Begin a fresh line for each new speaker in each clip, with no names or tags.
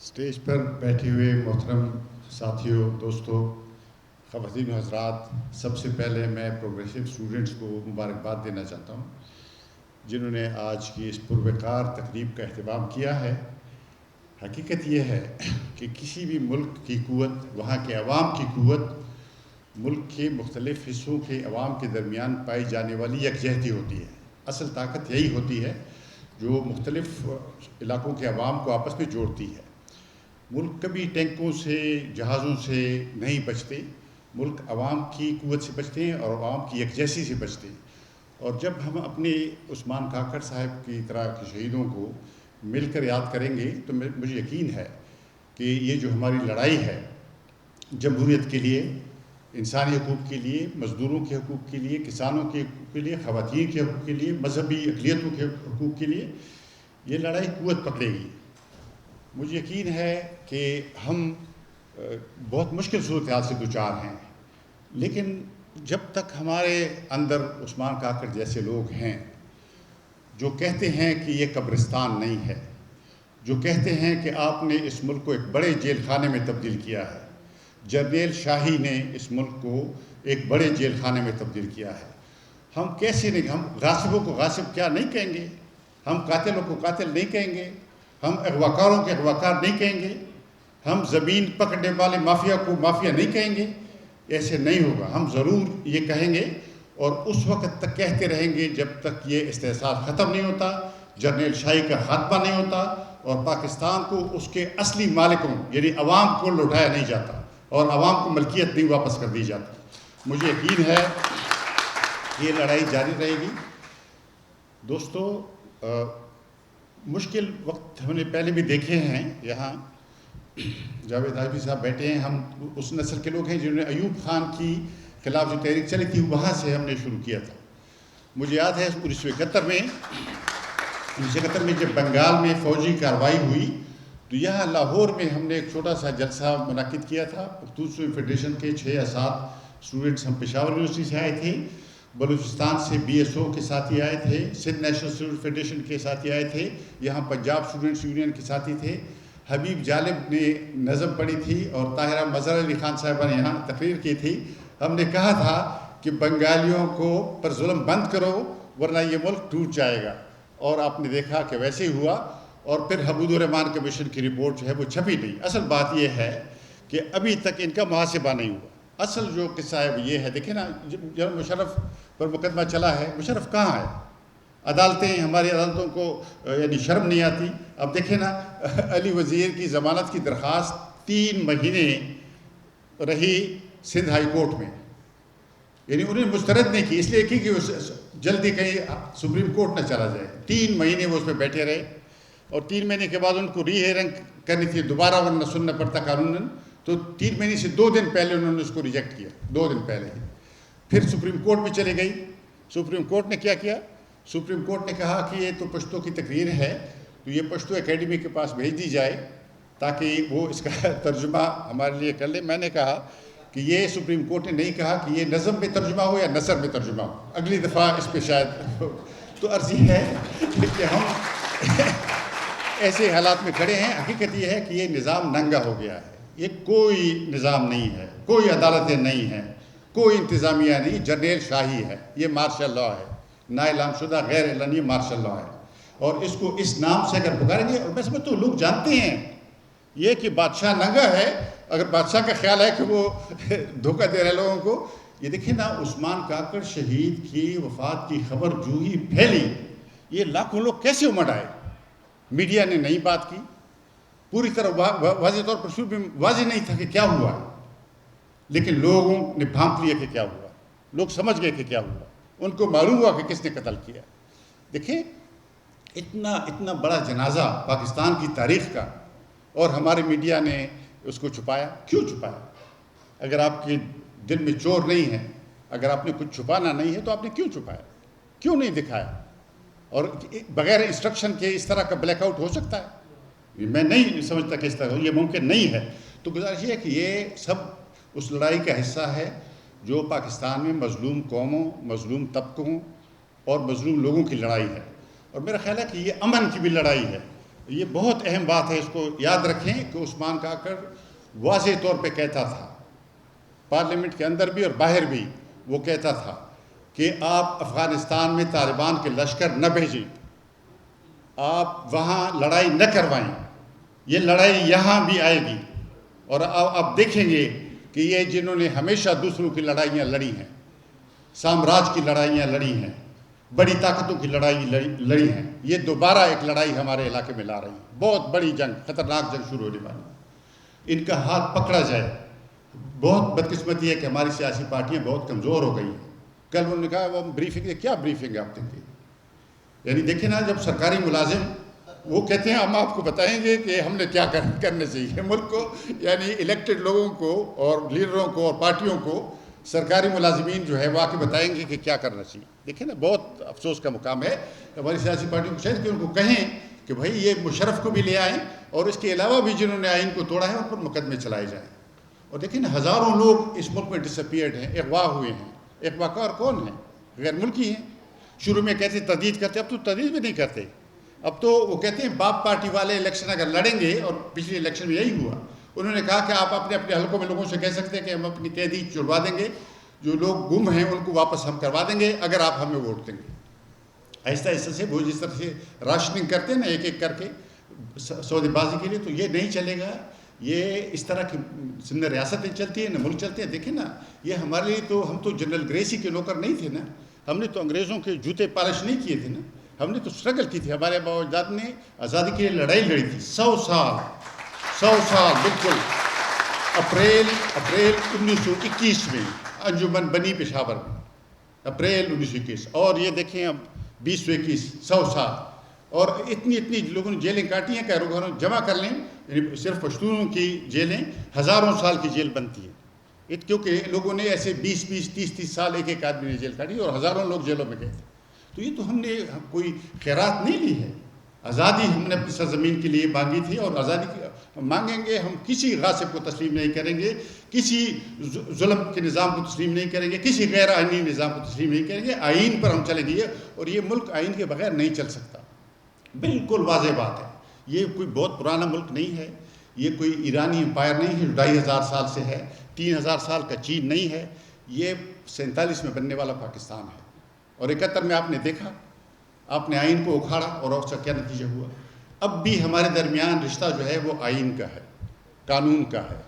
Stage پر بیٹھے ہوئے محترم ساتھیوں، دوستوں، خواتین و حضرات، سب سے پہلے میں پروگریسو اسٹوڈنٹس کو مبارکباد دینا چاہتا ہوں جنہوں نے آج کی اس پروقار تقریب کا اہتمام کیا ہے۔ حقیقت یہ ہے کہ کسی بھی ملک کی قوت وہاں کے عوام کی قوت ملک کے مختلف حصوں کے عوام کے درمیان پائی جانے والی یکجہتی ہوتی ہے۔ اصل طاقت یہی ہوتی ہے جو مختلف علاقوں کے عوام کو آپس میں جوڑتی ہے۔ ملک کبھی ٹینکوں سے، جہازوں سے نہیں بچتے، ملک عوام کی قوت سے بچتے ہیں اور عوام کی یکجہتی سے بچتے ہیں۔ اور جب ہم اپنے عثمان کاکڑ صاحب کی طرح کے شہیدوں کو مل کر یاد کریں گے تو مجھے یقین ہے کہ یہ جو ہماری لڑائی ہے جمہوریت کے لیے، انسانی حقوق کے لیے، مزدوروں کے حقوق کے لیے، کسانوں کے حقوق کے لیے، خواتین کے حقوق کے لیے، مذہبی اقلیتوں کے حقوق کے لیے، یہ لڑائی قوت پکڑے گی۔ مجھے یقین ہے کہ ہم بہت مشکل صورتحال سے دوچار ہیں، لیکن جب تک ہمارے اندر عثمان کاکڑ جیسے لوگ ہیں جو کہتے ہیں کہ یہ قبرستان نہیں ہے، جو کہتے ہیں کہ آپ نے اس ملک کو ایک بڑے جیل خانے میں تبدیل کیا ہے، جرنیل شاہی نے اس ملک کو ایک بڑے جیل خانے میں تبدیل کیا ہے، ہم کیسے نہیں، ہم غاصبوں کو غاصب کیا نہیں کہیں گے، ہم قاتلوں کو قاتل نہیں کہیں گے، ہم اغواکاروں کے اغواکار نہیں کہیں گے، ہم زمین پکڑنے والے مافیا کو مافیا نہیں کہیں گے۔ ایسے نہیں ہوگا، ہم ضرور یہ کہیں گے اور اس وقت تک کہتے رہیں گے جب تک یہ استحصال ختم نہیں ہوتا، جرنیل شاہی کا خاتمہ نہیں ہوتا اور پاکستان کو اس کے اصلی مالکوں یعنی عوام کو لوٹایا نہیں جاتا اور عوام کو ملکیت نہیں واپس کر دی جاتی۔ مجھے یقین ہے یہ لڑائی جاری رہے گی۔ دوستو، مشکل وقت ہم نے پہلے بھی دیکھے ہیں، یہاں جاوید حافظ صاحب بیٹھے ہیں، ہم اس نسل کے لوگ ہیں جنہوں نے ایوب خان کی خلاف جو تحریک چلی تھی وہاں سے ہم نے شروع کیا تھا۔ مجھے یاد ہے 1971 میں جب بنگال میں فوجی کارروائی ہوئی تو یہاں لاہور میں ہم نے ایک چھوٹا سا جلسہ منعقد کیا تھا۔ پختون اسٹوڈنٹ فیڈریشن کے 6 یا 7 اسٹوڈنٹس ہم پشاور یونیورسٹی سے آئے تھے، بلوچستان سے BSO کے ساتھی آئے تھے، سندھ نیشنل اسٹوڈنٹ فیڈریشن کے ساتھی آئے تھے، یہاں پنجاب اسٹوڈنٹس یونین کے ساتھی تھے، حبیب جالب نے نظم پڑھی تھی اور طاہرہ مظہر علی خان صاحبہ نے یہاں تقریر کی تھی۔ ہم نے کہا تھا کہ بنگالیوں کو پر ظلم بند کرو ورنہ یہ ملک ٹوٹ جائے گا، اور آپ نے دیکھا کہ ویسے ہی ہوا، اور پھر حبود الرحمان کمیشن کی رپورٹ جو ہے وہ چھپی نہیں۔ اصل بات یہ ہے کہ ابھی تک ان کا محاسبہ نہیں ہوا۔ اصل جو قصہ ہے وہ یہ ہے، دیکھیں نا، جب مشرف پر مقدمہ چلا ہے، مشرف کہاں ہے؟ عدالتیں، ہماری عدالتوں کو یعنی شرم نہیں آتی۔ اب دیکھیں نا، علی وزیر کی ضمانت کی درخواست 3 مہینے رہی سندھ ہائی کورٹ میں، یعنی انہیں مسترد نہیں کی، اس لیے کی کہ جلدی کہیں سپریم کورٹ نہ چلا جائے۔ 3 مہینے وہ اس میں بیٹھے رہے، اور 3 مہینے کے بعد ان کو ری ہیئرنگ کرنی تھی دوبارہ، ورنہ سننا پڑتا قانوناً، تو 3 مہینے سے 2 دن پہلے انہوں نے اس کو ریجیکٹ کیا، 2 دن پہلے ہی۔ پھر سپریم کورٹ میں چلے گئی۔ سپریم کورٹ نے کیا کیا؟ سپریم کورٹ نے کہا کہ یہ تو پشتو کی تقریر ہے تو یہ پشتو اکیڈمی کے پاس بھیج دی جائے تاکہ وہ اس کا ترجمہ ہمارے لیے کر لے۔ میں نے کہا کہ یہ سپریم کورٹ نے نہیں کہا کہ یہ نظم میں ترجمہ ہو یا نثر میں ترجمہ ہو، اگلی دفعہ اس پہ شاید ہو۔ تو عرض یہ ہے کہ ہم ایسے حالات میں کھڑے ہیں۔ حقیقت یہ ہے کہ یہ نظام ننگا ہو گیا ہے، یہ کوئی نظام نہیں ہے، کوئی عدالتیں نہیں ہیں، کوئی انتظامیہ نہیں، جرنیل شاہی ہے، یہ مارشل لاء ہے، نا اعلان شدہ غیر اعلانی مارشل لاء ہے، اور اس کو اس نام سے اگر پکاریں گے، اور میں سمجھتا ہوں لوگ جانتے ہیں یہ کہ بادشاہ ننگا ہے، اگر بادشاہ کا خیال ہے کہ وہ دھوکہ دے رہے لوگوں کو۔ یہ دیکھیں نا، عثمان کاکڑ شہید کی وفات کی خبر جو ہی پھیلی، یہ لاکھوں لوگ کیسے امڑ آئے؟ میڈیا نے نہیں بات کی، پوری طرح واضح طور پر شروع میں واضح نہیں تھا کہ کیا ہوا، لیکن لوگوں نے بھانپ لیا کہ کیا ہوا، لوگ سمجھ گئے کہ کیا ہوا، ان کو معلوم ہوا کہ کس نے قتل کیا۔ دیکھیں، اتنا بڑا جنازہ پاکستان کی تاریخ کا، اور ہمارے میڈیا نے اس کو چھپایا۔ کیوں چھپایا؟ اگر آپ کے دل میں چور نہیں ہے، اگر آپ نے کچھ چھپانا نہیں ہے تو آپ نے کیوں چھپایا؟ کیوں نہیں دکھایا؟ اور بغیر انسٹرکشن کے اس طرح کا بلیک آؤٹ ہو سکتا ہے؟ میں نہیں سمجھتا کہ اس طرح یہ ممکن نہیں ہے۔ تو گزارش یہ ہے کہ یہ سب اس لڑائی کا حصہ ہے جو پاکستان میں مظلوم قوموں، مظلوم طبقوں اور مظلوم لوگوں کی لڑائی ہے، اور میرا خیال ہے کہ یہ امن کی بھی لڑائی ہے۔ یہ بہت اہم بات ہے، اس کو یاد رکھیں کہ عثمان کاکڑ واضح طور پہ کہتا تھا، پارلیمنٹ کے اندر بھی اور باہر بھی وہ کہتا تھا کہ آپ افغانستان میں طالبان کے لشکر نہ بھیجیں، آپ وہاں لڑائی نہ کروائیں، یہ لڑائی یہاں بھی آئے گی۔ اور آپ دیکھیں گے کہ یہ جنہوں نے ہمیشہ دوسروں کی لڑائیاں لڑی ہیں، سامراج کی لڑائیاں لڑی ہیں، بڑی طاقتوں کی لڑائی لڑی ہیں، یہ دوبارہ ایک لڑائی ہمارے علاقے میں لا رہی ہیں، بہت بڑی جنگ، خطرناک جنگ شروع ہونے والی۔ ان کا ہاتھ پکڑا جائے۔ بہت بدقسمتی ہے کہ ہماری سیاسی پارٹیاں بہت کمزور ہو گئی ہیں۔ کل انہوں نے کہا وہ بریفنگ ہے، کیا بریفنگ ہے آپ دیکھیں؟ یعنی دیکھیں نا، جب سرکاری ملازم وہ کہتے ہیں ہم آپ کو بتائیں گے کہ ہم نے کیا کرنا چاہیے ملک کو، یعنی الیکٹڈ لوگوں کو اور لیڈروں کو اور پارٹیوں کو سرکاری ملازمین جو ہے وہ آ کے بتائیں گے کہ کیا کرنا چاہیے۔ دیکھیں نا، بہت افسوس کا مقام ہے ہماری سیاسی پارٹیوں کو، شاید کہ ان کو کہیں کہ بھائی یہ مشرف کو بھی لے آئیں اور اس کے علاوہ بھی جنہوں نے آئین کو توڑا ہے ان پر مقدمے چلائے جائیں۔ اور دیکھیں نا، ہزاروں لوگ اس ملک میں ڈس اپیئرڈ ہیں، اغوا ہوئے ہیں۔ اغوا کار کون ہیں؟ غیر ملکی ہیں۔ شروع میں کہتے تجدید کرتے، اب تو تجدید بھی نہیں کرتے، اب تو وہ کہتے ہیں باپ پارٹی والے الیکشن اگر لڑیں گے، اور پچھلے الیکشن میں یہی ہوا، انہوں نے کہا کہ آپ اپنے اپنے حلقوں میں لوگوں سے کہہ سکتے ہیں کہ ہم اپنی قیدی چھڑوا دیں گے، جو لوگ گم ہیں ان کو واپس ہم کروا دیں گے اگر آپ ہمیں ووٹ دیں گے۔ آہستہ آہستہ سے وہ جس طرح سے راشننگ کرتے ہیں نا ایک ایک کر کے سودے بازی کے لیے، تو یہ نہیں چلے گا۔ یہ اس طرح کی نہ ریاستیں چلتی ہیں نہ ملک چلتے ہیں۔ دیکھیں نا، یہ ہمارے لیے تو، ہم تو جنرل گریسی کے نوکر نہیں تھے نا، ہم نے تو انگریزوں کے جوتے پالش نہیں کیے تھے نا، ہم نے تو اسٹرگل کی تھی۔ ہمارے ابا اجداد نے آزادی کے لیے لڑائی لڑی تھی، 100 سال بالکل۔ اپریل 1921 میں انجمن بنی پشاور میں، اپریل 1921، اور یہ دیکھیں اب 2021، 100 سال، اور اتنی لوگوں نے جیلیں کاٹی ہیں کہ اگر جمع کر لیں، یعنی صرف پشتونوں کی جیلیں ہزاروں سال کی جیل بنتی ہے، کیونکہ لوگوں نے ایسے 20 30 سال ایک ایک آدمی نے جیل کاٹی اور ہزاروں لوگ جیلوں میں گئے تھے۔ تو یہ تو ہم نے کوئی خیرات نہیں لی ہے، آزادی ہم نے اپنی سرزمین کے لیے مانگی تھی، اور آزادی مانگیں گے ہم، کسی غاصب کو تسلیم نہیں کریں گے، کسی ظلم کے نظام کو تسلیم نہیں کریں گے، کسی غیر آئینی نظام کو تسلیم نہیں کریں گے، آئین پر ہم چلیں گے، اور یہ ملک آئین کے بغیر نہیں چل سکتا۔ بالکل واضح بات ہے، یہ کوئی بہت پرانا ملک نہیں ہے، یہ کوئی ایرانی امپائر نہیں ہے جو 2500 سال سے ہے، 3000 سال کا چین نہیں ہے، یہ 47 میں بننے والا پاکستان ہے۔ اور 71 میں آپ نے دیکھا، آپ نے آئین کو اکھاڑا اور اس کا کیا نتیجہ ہوا۔ اب بھی ہمارے درمیان رشتہ جو ہے وہ آئین کا ہے، قانون کا ہے۔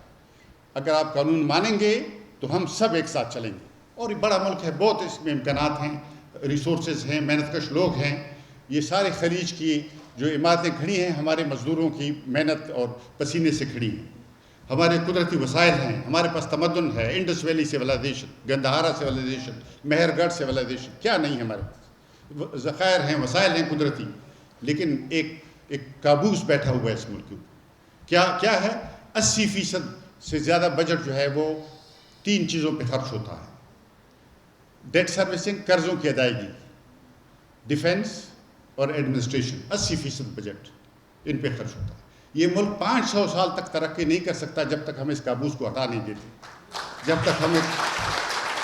اگر آپ قانون مانیں گے تو ہم سب ایک ساتھ چلیں گے، اور یہ بڑا ملک ہے، بہت اس میں امکانات ہیں، ریسورسز ہیں، محنت کش لوگ ہیں۔ یہ سارے خلیج کی جو عمارتیں کھڑی ہیں ہمارے مزدوروں کی محنت اور پسینے سے کھڑی ہیں، ہمارے قدرتی وسائل ہیں، ہمارے پاس تمدن ہے، Indus valley civilisation, Gandhara civilisation, مہر گڑھ سیولائزیشن، کیا نہیں ہے ہمارے پاس، ذخائر ہیں، وسائل ہیں قدرتی، لیکن ایک کابوس بیٹھا ہوا ہے اس ملک کے اوپر۔ کیا ہے؟ 80% سے زیادہ بجٹ جو ہے وہ 3 چیزوں پہ خرچ ہوتا ہے: ڈیٹ سروسنگ، قرضوں کی ادائیگی، ڈیفینس اور ایڈمنسٹریشن۔ 80% بجٹ ان پہ خرچ ہوتا ہے۔ یہ ملک 500 سال تک ترقی نہیں کر سکتا جب تک ہم اس کابوس کو ہٹا نہیں دیتے، جب تک ہم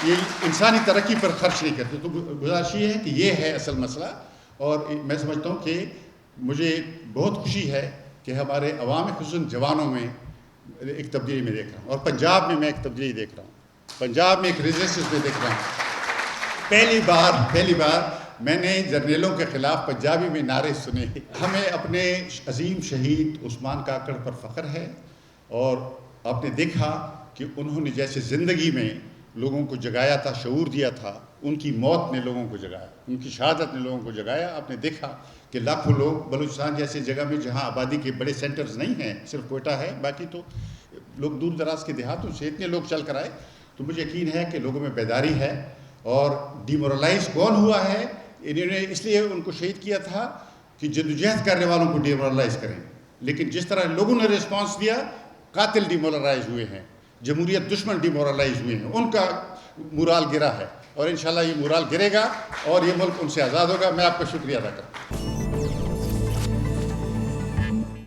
یہ انسانی ترقی پر خرچ نہیں کرتے۔ تو گزارش یہ ہے کہ یہ ہے اصل مسئلہ، اور میں سمجھتا ہوں کہ مجھے بہت خوشی ہے کہ ہمارے عوام خصوصاً جوانوں میں ایک تبدیلی میں دیکھ رہا ہوں، اور پنجاب میں ایک تبدیلی دیکھ رہا ہوں، پنجاب میں ایک ریزسٹنس میں دیکھ رہا ہوں۔ پہلی بار میں نے جرنیلوں کے خلاف پنجابی میں نعرے سنے۔ ہمیں اپنے عظیم شہید عثمان کاکڑ پر فخر ہے، اور آپ نے دیکھا کہ انہوں نے جیسے زندگی میں لوگوں کو جگایا تھا، شعور دیا تھا، ان کی موت نے لوگوں کو جگایا، ان کی شہادت نے لوگوں کو جگایا۔ آپ نے دیکھا کہ لاکھوں لوگ بلوچستان جیسے جگہ میں جہاں آبادی کے بڑے سینٹرز نہیں ہیں، صرف کوئٹہ ہے، باقی تو لوگ دور دراز کے دیہاتوں سے اتنے لوگ چل کر آئے۔ تو مجھے یقین ہے کہ لوگوں میں بیداری ہے، اور ڈیمورلائز کون ہوا ہے؟ انہوں نے اس لیے ان کو شہید کیا تھا کہ جدوجہد کرنے والوں کو ڈیمورلائز کریں، لیکن جس طرح لوگوں نے ریسپانس دیا، قاتل ڈیمورلائز ہوئے ہیں، جمہوریت دشمن ڈیمورلائز ہوئے ہیں، ان کا مورال گرا ہے، اور انشاءاللہ یہ مورال گرے گا اور یہ ملک ان سے آزاد ہوگا۔ میں آپ کا شکریہ ادا کرتا ہوں۔